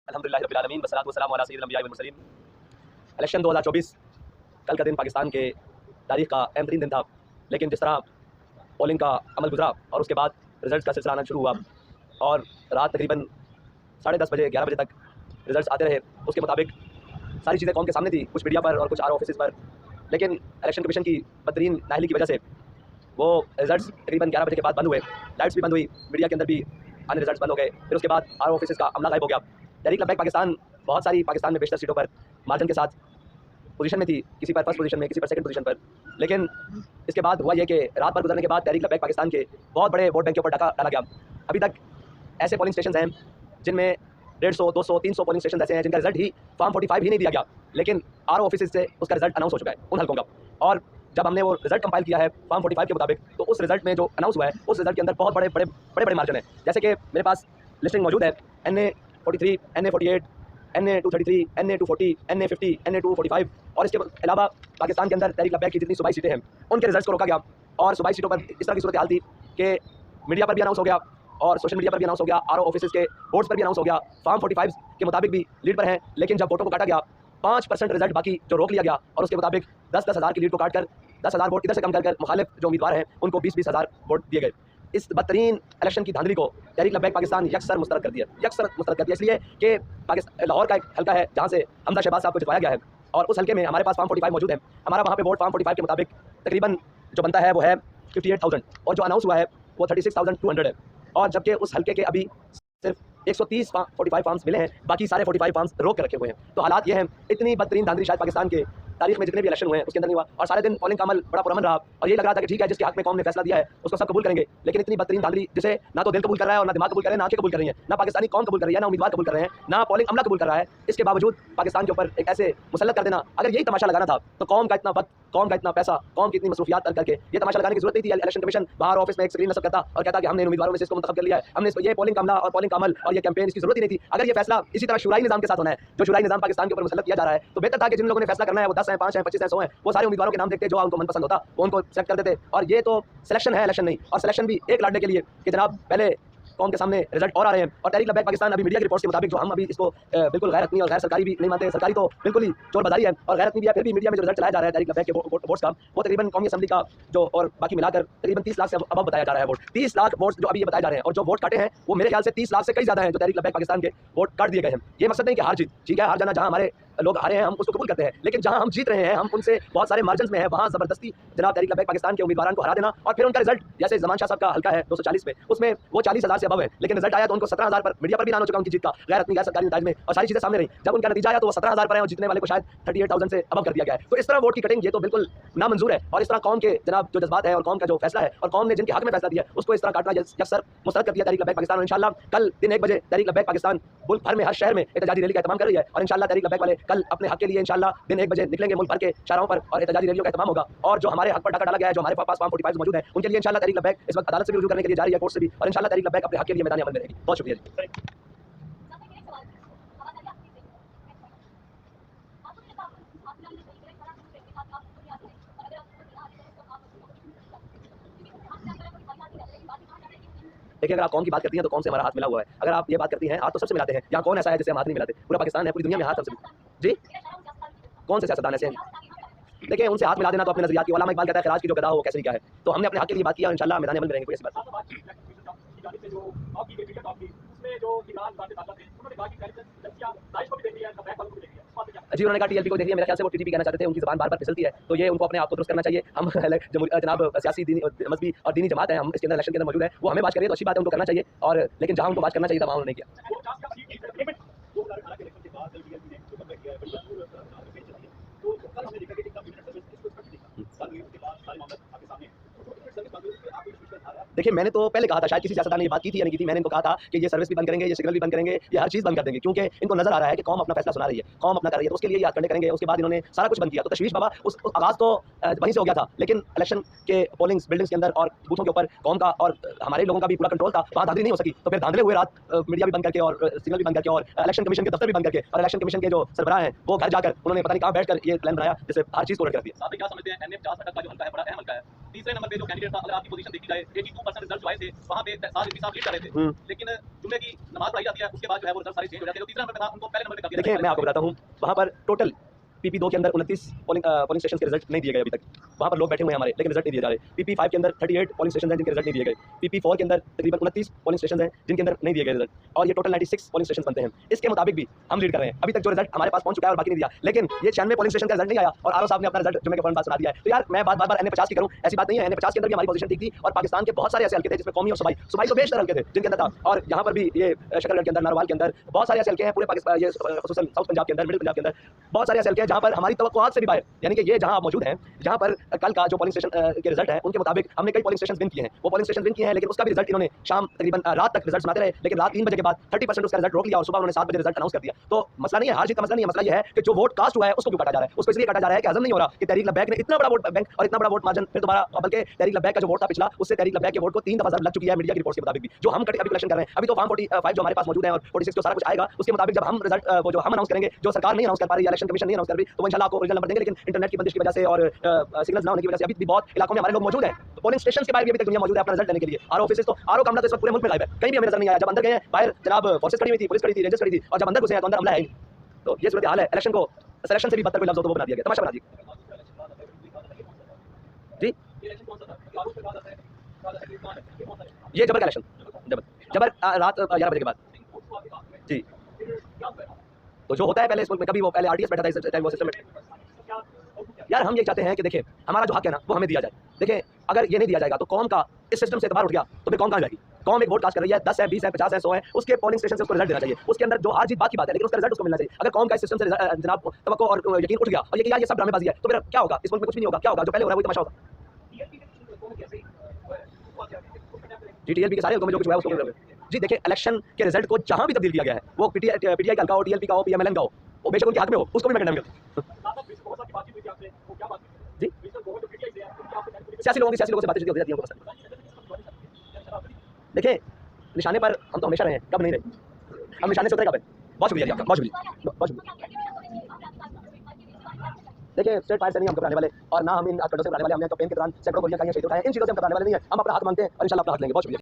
अल्हम्दुलिल्लाहि रब्बिल आलमीन वस्सलातु वस्सलामु अला सय्यिदिल अंबिया वल मुरसलीन। इलेक्शन 2024 कल का दिन पाकिस्तान के तारीख का अहम तरीन दिन था, लेकिन जिस तरह पोलिंग का अमल गुजरा और उसके बाद रिजल्ट का सिलसिला आना शुरू हुआ और रात तकरीबन 10:30 बजे 11 बजे तक रिजल्ट आते रहे, उसके मुताबिक सारी चीज़ें कौम के सामने थी, कुछ मीडिया पर और कुछ आर ऑफिस पर। लेकिन इलेक्शन कमीशन की बदतरीन नाअहली की वजह से वो रिजल्ट तकरीबन 11 बजे के बाद बंद हुए, लाइट्स भी बंद हुई, मीडिया के अंदर भी आने रिजल्ट बंद हो गए। फिर उसके बाद आर ऑफिस का अमला गायब हो गया। तहरीक लब्बैक पाकिस्तान बहुत सारी पाकिस्तान में बेशतर सीटों पर मार्जिन के साथ पोजीशन में थी, किसी पर फर्स्ट पोजीशन में, किसी पर सेकंड पोजीशन पर। लेकिन इसके बाद हुआ यह कि रात भर गुजरने के बाद तहरीक लब्बैक पाकिस्तान के बहुत बड़े वोट बैंक के ऊपर डाला गया। अभी तक ऐसे पोलिंग स्टेशन हैं जिनमें 150, 200, 300 पोलिंग स्टेशन ऐसे हैं जिनका रिजल्ट ही फॉर्म 45 ही नहीं दिया गया, लेकिन आर ऑफिस से उसका रिजल्ट अनाउंस हो चुका है उन हल्कों का। और जब हमने वो रिजल्ट कंपाइल किया है फॉर्म 45 के मुताबिक, तो उस रिजल्ट में जो अनाउंस हुआ है उस रिजल्ट के अंदर बहुत बड़े मार्जिन है। जैसे कि मेरे पास लिस्टिंग मौजूद है, NA43, NA48, NA233, NA240, NA50, NA245 और इसके अलावा पाकिस्तान के अंदर तहरीक लब्बैक की जितनी सूबाई सीटें हैं उनके रिजल्ट्स को रोका गया। और सूबाई सीटों पर इस तरह की सूरत हाल थी कि मीडिया पर भी अनाउंस हो गया और सोशल मीडिया पर भी अनाउंस हो गया, आर ऑफिस के बोर्ड्स पर भी अनाउंस हो गया, फॉर्म 45 के मुताबिक भी लीड पर हैं। लेकिन जब वोटों को काटा गया 5% रिजल्ट बाकी जो रोक लिया गया और उसके मुताबिक 10-10 हज़ार की लीड को काटकर 10,000 वोट इधर से कम कर मुखालिफ जो उम्मीदवार हैं उनको 20-20 हज़ार वोट दिए गए। इस बदतरीन इलेक्शन की धांधली को तहरीक लब्बैक पाकिस्तान यकसर मुस्तरद कर दिया, इसलिए कि पाकिस्तान लाहौर का एक हल्का है जहाँ से हमजा शहबाज साहब को जितवाया गया है और उस हल्के में हमारे पास फॉर्म 45 मौजूद है। हमारा वहाँ पे वोट फॉर्म 45 के मुताबिक तकरीबन जो बनता है वो है 58,000 और जो अनाउंस हुआ है वो 36,200 है। और जबकि उस हल्के के अभी सिर्फ 130 45 फॉर्म्स मिले हैं, बाकी सारे 45 फॉर्म्स रोक के रखे हुए हैं। तो हालात ये हैं, इतनी बदतरीन धांधली शायद पाकिस्तान के तारीख में जितने भी इलेक्शन हुए हैं उसके अंदर नहीं हुआ। और सारे दिन पोलिंग का अमल बड़ा पुरअमन रहा और ये लग रहा था कि ठीक है, जिसके हक में कौम ने फैसला दिया है उसको सब कबूल करेंगे। लेकिन इतनी बदतरीन धांधली जिसे ना तो दिल कबूल कर रहा है और ना दिमाग कबूल कर रहे हैं, ना आंखें कबूल कर रही हैं, ना पाकिस्तानी कौम कबूल कर रही है, ना उम्मीदवार कबूल कर रहे हैं, ना पोलिंग अमला कबूल कर रहा है। इसके बावजूद पाकिस्तान के ऊपर एक ऐसे मुसल्लत कर देना, अगर यही तमाशा लगाना था तो कौम का इतना वक्त, कौम का इतना पैसा, कौम की इतनी मसरूफियात करके ये तमाशा लगाने की जरूरत नहीं थी। इलेक्शन कमीशन बाहर ऑफिस में एक स्क्रीन नस्ब करता और कहता कि हमने उम्मीदवारों में से इसको मुंतखब कर लिया है, हमने ये पोलिंग का अमला और पोलिंग का अमल और ये कैंपेन इसकी जरूरत ही नहीं थी। अगर ये फैसला इसी तरह शुराई निजाम के साथ होना है, जो शुराई निजाम पाकिस्तान के ऊपर मुसल्लत किया जा रहा है, तो बेहतर था कि जिन लोगों ने फैसला करना है वो 10 हैं, 5 हैं, 25 हैं, 100 हैं, वो सारे उम्मीदवारों के नाम देखते जो उनको मनपसंद होता वो उनको सेलेक्ट कर देते। और ये तो सिलेक्शन है, इलेक्शन नहीं। और सिलेक्शन भी एक लड़ने के लिए कि जनाब पहले कौम के सामने रिजल्ट और आ रहे हैं। और तहरीक लब्बैक पाकिस्तान अभी मीडिया की रिपोर्ट्स के मुताबिक, जो हम अभी इसको बिल्कुल गैर रत्नी और गैर सरकारी भी नहीं मानते, सरकारी तो बिल्कुल ही चोर बाजारी है और गैर रत्नी भी है, फिर भी मीडिया में जो रिजल्ट चलाया जा रहा है तहरीक लब्बैक के वोट्स का, वो तकरीबन कौमी असम्बली का जो और बाकी मिलाकर तकरीबन 30 लाख से अब बताया जा रहा है वोट। 30 लाख वोट जो अभी ये बताए जा रहे हैं और जो वोट काटे हैं वो मेरे ख्याल से 30 लाख से कई ज़्यादा हैं जो तहरीक लब्बैक पाकिस्तान के वोट काट दिए गए हैं। ये मकसद नहीं कि हार जीत, ठीक है, हार जाना, जहाँ हमारे लोग हारे हैं हम उसको कबूल करते हैं, लेकिन जहाँ हम जीत रहे हैं, हम उनसे बहुत सारे मार्जिन में है, वहाँ ज़बरदस्ती जनाब तहरीक लब्बैक पाकिस्तान के उम्मीदवारों को हरा देना और फिर उनका रिजल्ट, जैसे जमान शाह साहब का हल्का है 240 में, उसमें वो 40,000 से अबव है, लेकिन रिजल्ट आया तो उनको 17,000 पर मीडिया पर भी ऐलान हो चुका उनकी जीत का, गैर अपनी गैर सरकारी नताज में, और सारी चीज़ें सामने रही। जब उनका नतीजा आया तो वो 17,000 पर है और जीतने वाले को शायद 38,000 से अबव कर दिया गया है। तो इस तरह वोट की कटिंग ये तो बिल्कुल नामंजूर है। और इस तरह कौम के जनाब जो जज्बात है और कौम का जो फैसला है और कौम ने जिनके हक में फैसला दिया उसको इस तरह काटना यकसर मुस्तरद कर दिया तहरीक लब्बैक पाकिस्तान। और इंशाल्लाह कल दिन 1 बजे तहरीक लब्बैक पाकिस्तान मुल्क भर में हर शहर में एहतजाजी रैली का एहतमाम कर रही है और इंशाल्लाह तहरीक लब्बैक वाले कल अपने हक के लिए इंशाल्लाह दिन 1 बजे निकलेंगे मुल्क भर के शाहराहों पर और एहतजाजी रैलियों का एहतमाम होगा। और जो हमारे हक पर डाका डाला गया है, जो हमारे पास फॉर्म 45 मौजूद है, उनके लिए इंशाल्लाह तहरीक लब्बैक इस वक्त अदालत से भी रुजू करने के लिए जा रही है, कोर्ट से भी, और इंशाल्लाह तहरीक लब्बैक अपने हक के लिए मैदान अमल में रहेगी। बहुत शुक्रिया जी। देखिए, अगर आप कौम की बात करती हैं तो कौम से हमारा हाथ मिला हुआ है। अगर आप ये बात करती हैं, हाथ तो सबसे मिलाते हैं, यहाँ कौन ऐसा है जिससे हम हाथ नहीं मिलाते? पूरा पाकिस्तान है, पूरी दुनिया में हाथ सबसे। जी, कौन से सियासतदान ऐसे हैं? देखिए, उनसे हाथ मिला देना तो अपने नजरियात की, अल्लामा इकबाल कहता है खिराज की जो गदा हो वो कैसे क्या है। तो हमने अपने हक के लिए बात किया और इंशाल्लाह मैदान अमल में रहेंगे, कोई ऐसी बात जी। उन्होंने कहा टीएलपी को देखिए, मेरे ख्याल से वो टीटीपी कहना चाहते थे, उनकी ज़बान बार-बार फिसलती है, तो ये उनको अपने आप को दुरुस्त करना चाहिए। हम जनाब सियासी, दीनी, मज़हबी और दीनी जमात है, हम इसके अंदर इलेक्शन के अंदर मौजूद है, वो हमें बात करिए तो अच्छी बात है, उनको करना चाहिए। और लेकिन जहाँ उनको बात करना चाहिए था वहाँ उन्होंने नहीं किया। देखिए, मैंने तो पहले कहा था, शायद किसी सियासतदान ने ये बात की थी या नहीं की थी, मैंने इनको कहा था कि ये सर्विस भी बंद करेंगे, ये सिग्नल भी बंद करेंगे, ये हर चीज़ बंद कर देंगे, क्योंकि इनको नजर आ रहा है कि कौम अपना फैसला सुना रही है, कौम अपना कर रही है, तो उसके लिए ये हथकंडे करेंगे। उसके बाद इन्होंने सारा कुछ बंद किया। तो तशवीश बाबा उस आगाज़ तो वहीं से हो गया था, लेकिन इलेक्शन के पोलिंग बिल्डिंग्स के अंदर और बूथों के ऊपर कौम का और हमारे लोगों का भी पूरा कंट्रोल था, वहाँ धांधली नहीं हो सकी। तो फिर धांधले हुए रात, मीडिया भी बंद करके और सिग्नल भी बंद करके और इलेक्शन कमीशन के दफ्तर भी बंद करके, और इलेक्शन कमीशन के जो सरबराह हैं वो घर जाकर उन्होंने पता नहीं कहाँ बैठकर ये प्लान बनाया जिससे हर चीज़ को रख दिया। क्या समझते हैं NA 50 का जो हल्का है बड़ा अहम हल्का है, तीसरे नंबर पे जो कैंडिडेट था, अगर आपकी पोजीशन देखी जाए 82% अपना रिजल्ट जो आए थे वहाँ पे साथ लीड कर रहे थे, लेकिन जुम्मे की नमाज पढ़ाई जाती है, उसके बाद जो है वो रिजल्ट सारे चेंज हो जाते हैं। तो तीसरा नंबर पे था, उनको पहले नंबर पे कर दिया। देखिए मैं आपको बताता हूँ, वहाँ पर टोटल PP2 के अंदर 29 पोलिंग स्टेशन के रिजल्ट नहीं दिए गए अभी तक। वहाँ पर लोग बैठे हुए हैं हमारे, लेकिन रिजल्ट नहीं दिए जा रहे। PP5 के अंदर 38 पोलिंग स्टेशन हैं जिनके रिजल्ट नहीं दिए गए। PP4 के अंदर तकरीबन 29 पोलिंग स्टेशन हैं जिनके अंदर नहीं दिए गए रिजल्ट, और ये टोटल 96 पोलिंग स्टेशन बनते हैं। इसके मुताबिक भी हम लीड कर रहे हैं। अभी तक जो रिजल्ट हमारे पास पहुंच चुका है और बाकी नहीं दिया, लेकिन ये 96 पोलिंग स्टेशन का रिजल्ट नहीं आया और आरओ साहब ने अपना रिजल्ट जुम्मे के फौरन बाद सुना दिया है। तो यार मैं बार बार NA50 की करूँ, ऐसी बात नहीं है। NA50 के अंदर भी हमारी पोजीशन ठीक थी, और पाकिस्तान के बहुत सारे ऐसे हल्के थे जिसमें कौमी और सूबाई तो बेशतर हल्के थे जिनके अंदर था। और यहाँ पर भी ये शकरगढ़ के अंदर, नारवाल के अंदर बहुत सारे ऐसे हल्के हैं, पूरे पाकिस्तान, ये साउथ पंजाब के अंदर, मिडिल पंजाब के अंदर बहुत सारे ऐसे हल्के हैं जहाँ पर हमारी तवक्कुआत से भी बाहर, यानी कि ये जहाँ आप मौजूद हैं, जहाँ पर कल का जो पोलिंग स्टेशन के रिजल्ट है उनके मुताबिक हमने कई पोलिंग स्टेशन विन किए हैं। वो पोलिंग स्टेशन विन किए हैं, लेकिन उसका भी रिजल्ट इन्होंने शाम तकरीबन रात तक रिजल्ट सुनाते रहे, लेकिन रात 3 बजे के बाद 30% उसका रिजल्ट रोक लिया और सुबह उन्होंने 7 बजे रिजल्ट अनाउंस कर दिया। तो मसला नहीं है हार जीत का, मसला नहीं है, मसला ये है कि जो वोट कास्ट हुआ है उसको क्यों काटा जा रहा है। उसको इसलिए काटा जा रहा है कि हजम नहीं हो रहा कि तहरीक लब्बैक ने इतना बड़ा वोट बैंक और इतना बड़ा वोट मार्जिन फिर दोबारा, बल्कि तहरीक लब्बैक का जो वोट था पिछला, उससे तहरीक लब्बैक के वोट को 3 दफा लग चुकी है मीडिया की रिपोर्ट के मुताबिक भी, जो हम अभी कलेक्शन कर रहे हैं। अभी तो फॉर्म 45 जो हमारे पास मौजूद है और 46 जो सारा कुछ आएगा, उसके मुताबिक जब हम रिजल्ट वो जो हम अनाउंस करेंगे, जो सरकार नहीं अनाउंस कर पा रही है, इलेक्शन कमीशन नहीं अनाउंस कर रही, तो इंशाल्लाह आपको ओरिजिनल नंबर देंगे। लेकिन इंटरनेट की बंदिश की वजह से और सिग्नल्स ना होने की वजह से अभी भी बहुत इलाकों में हमारे लोग मौजूद हैं। तो पोलिंग स्टेशन के बाहर भी अभी तक दुनिया मौजूद है अपना रिजल्ट देने के लिए। आरओ ऑफिस तो आरओ का अमला तो इस वक्त पूरे मुल्क में गायब है, कहीं भी हमें नजर नहीं आया। जब अंदर गए हैं, बाहर जनाब फोर्सेस खड़ी हुई थी, पुलिस खड़ी थी, रेंजर्स खड़ी थी, और जब अंदर घुसे हैं तो अंदर अमला है। तो ये सूरत हाल है। इलेक्शन को सिलेक्शन से भी बदतर कोई लफ्ज़ हो तो वो बना दिया गया, तमाशा बना दिया जी। ये जबर का इलेक्शन, जबर रात 11 बजे के बाद जी। तो जो होता है पहले इस मुल्क में, कभी वो पहले RTS बैठा था इस टाइम वो सिस्टम में। यार हम ये चाहते हैं कि देखिए हमारा जो हक है ना वो हमें दिया जाए। देखिए अगर ये नहीं दिया जाएगा तो कौम का इस सिस्टम से एतबार उठ गया तो फिर कौम कहाँ जाएगी। कौम एक वोट कास्ट कर रही है, 10 है, 20 है, 50 है, 100 है, उसके पोलिंग स्टेशन से उसको रिजल्ट देना चाहिए। उसके अंदर जो हार जीत बात की बात है, लेकिन उसका रिजल्ट उसको मिलना चाहिए। अगर कौम का इस सिस्टम से जनाब तवक्को और यकीन उठ गया और ये कि यार ये सब ड्रामेबाजी है, तो फिर क्या होगा इस मुल्क में? कुछ भी नहीं होगा। क्या होगा? जो पहले हो रहा है वही तमाशा होगा। TTLP के सारे हुक्म में जो कुछ हुआ है उसको जी। देखिए इलेक्शन के रिजल्ट को जहां भी तब्दील किया गया है, वो PTI का हो, TLP का हो, PMLN का हो, वो बेशक उनके हाथ में हो, उसको भी मैं कंडेम करता हूं जी। सियासी लोगों से बातें होती जाती हैं। देखिए निशाने पर हम तो हमेशा रहे हैं, कब नहीं रहे। हम निशाने से उतरे कब है। बहुत शुक्रिया जी आपका, बहुत शुक्रिया, बहुत शुक्रिया। देखिए स्टेट फायर से नहीं हम घबराने वाले, और ना हम इन आतंकों से घबराने वाले। हमने कैंपेन के दौरान सैकड़ों गोलियां खाई हैं, शहीद उठाए हैं। इन चीज़ों से हम घबराने वाले नहीं है। हम अपना हक मांगते हैं और इंशाल्लाह अपना हक लेंगे। बहुत शुक्रिया।